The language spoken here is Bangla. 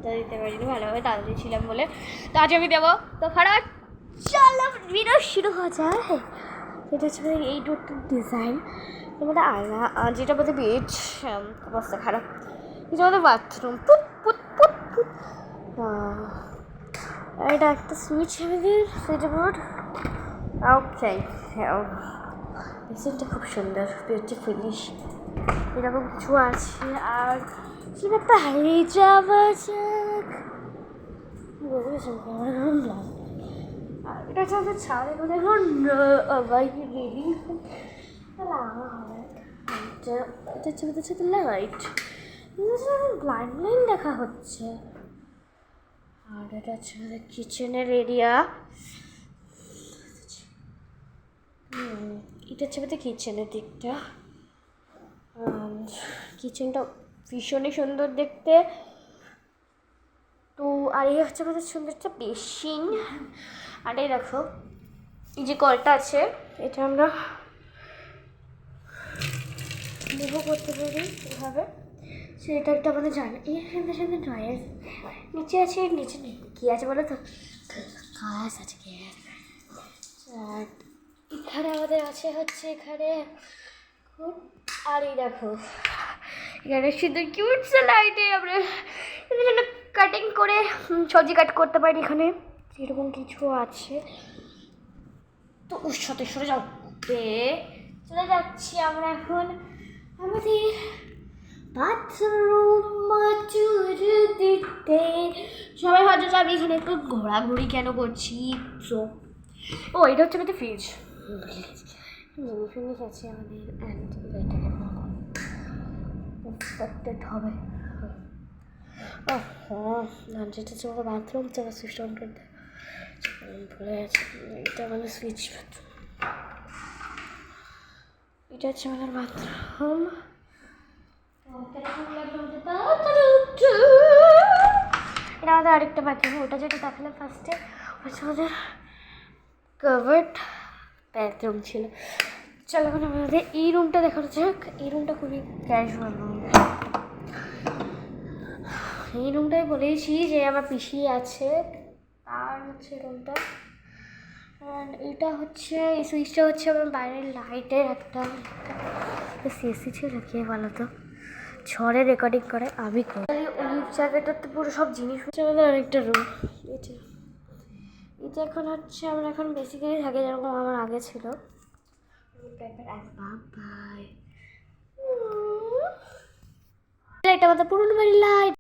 খাবারটা দিতে পারিনি ভালোভাবে, তাড়াতাড়ি ছিলাম বলে। তো আজ আমি দেবো। তো খারাপ, চলো ভিডিও শুরু হয়ে যায়। এটা হচ্ছে এই দুটো ডিজাইন, আমাদের আয়না, যেটা আমাদের বেড, অবস্থা খারাপ। এটা আমাদের bathroom, put put put put. এটা একটা সুইচ আমাদের সুইচ বোর্ড। ওকে, ডিজাইনটা খুব সুন্দর, বিউটিফুলি এরকম কিছু আছে। আর সেটা একটা হারিয়ে যাওয়া যাক। আর এটা হচ্ছে আমাদের ছাদের মধ্যে এখন বাইক রেডি লাগা হয়। এটা হচ্ছে আমাদের সাথে লাইট, ব্লাইন্ড লাইন দেখা হচ্ছে। আর এটা হচ্ছে আমাদের কিচেনের এরিয়া। এটা হচ্ছে আমাদের কিচেনের দিকটা। কিচেনটা ভীষণই সুন্দর দেখতে। তো আর এই হচ্ছে আমাদের সুন্দর একটা বেসিন। আর এই দেখো, এই যে কলটা আছে, এটা আমরা মুভ করতে পারি এভাবে। সেটা একটা আমাদের জানা, এই সুন্দর সুন্দর ড্রয়ার নিচে আছে। নিচে নেই, কী আছে বলো তো? গ্যাস আছে, গ্যাস। আর এখানে আমাদের আছে হচ্ছে এখানে। আর এই দেখো, এখানে শুধু কিউট লাইটে আমরা এদের জন্য কাটিং করে সবজি কাট করতে পারি। এখানে এরকম কিছু আছে। তো ওর সাথে সরে যাও, চলে যাচ্ছি আমরা এখন আমাদের বাথরুম দিতে। সবাই হয়তো আমি এখানে একটু ঘোরাঘুরি কেন করছি। তো এটা হচ্ছে আমাদের ফ্রিজ। ফ্রিজ আছে আমাদের, অ্যান্ড এটাকে ইনফেক্টেড হবে। হ্যাঁ, যেটা হচ্ছে আমাদের বাথরুম, সেটা সুইচ অন করতে ভুলে গেছে। এটা আমাদের সুইচ বাথরুম, এটা হচ্ছে আমাদের বাথরুম। এটা আমাদের আরেকটা বাথরুম, ওটা যেটা দেখালাম ফার্স্টে হচ্ছে আমাদের কাভার্ড বাথরুম ছিল। চলো এখন আমাদের এই রুমটা দেখানো যাক। এই রুমটা খুবই ক্যাজুয়াল রুম। এই রুমটাই বলেছি যে আমার পিসি আছে, আর হচ্ছে রুমটা। অ্যান্ড এটা হচ্ছে, এই সুইচটা হচ্ছে আমার বাইরের লাইটের একটা সিএসি ছিল, কে বলো তো? ঝড়ে রেকর্ডিং করে আমি করি। ওই জায়গাটাতে পুরো সব জিনিস হচ্ছে আমাদের আরেকটা রুম। এটা এখন হচ্ছে আমরা এখন বেসিক্যালি থাকি যেরকম আমার আগে ছিল। এটা আমাদের পুরনো বাড়ির লাইট।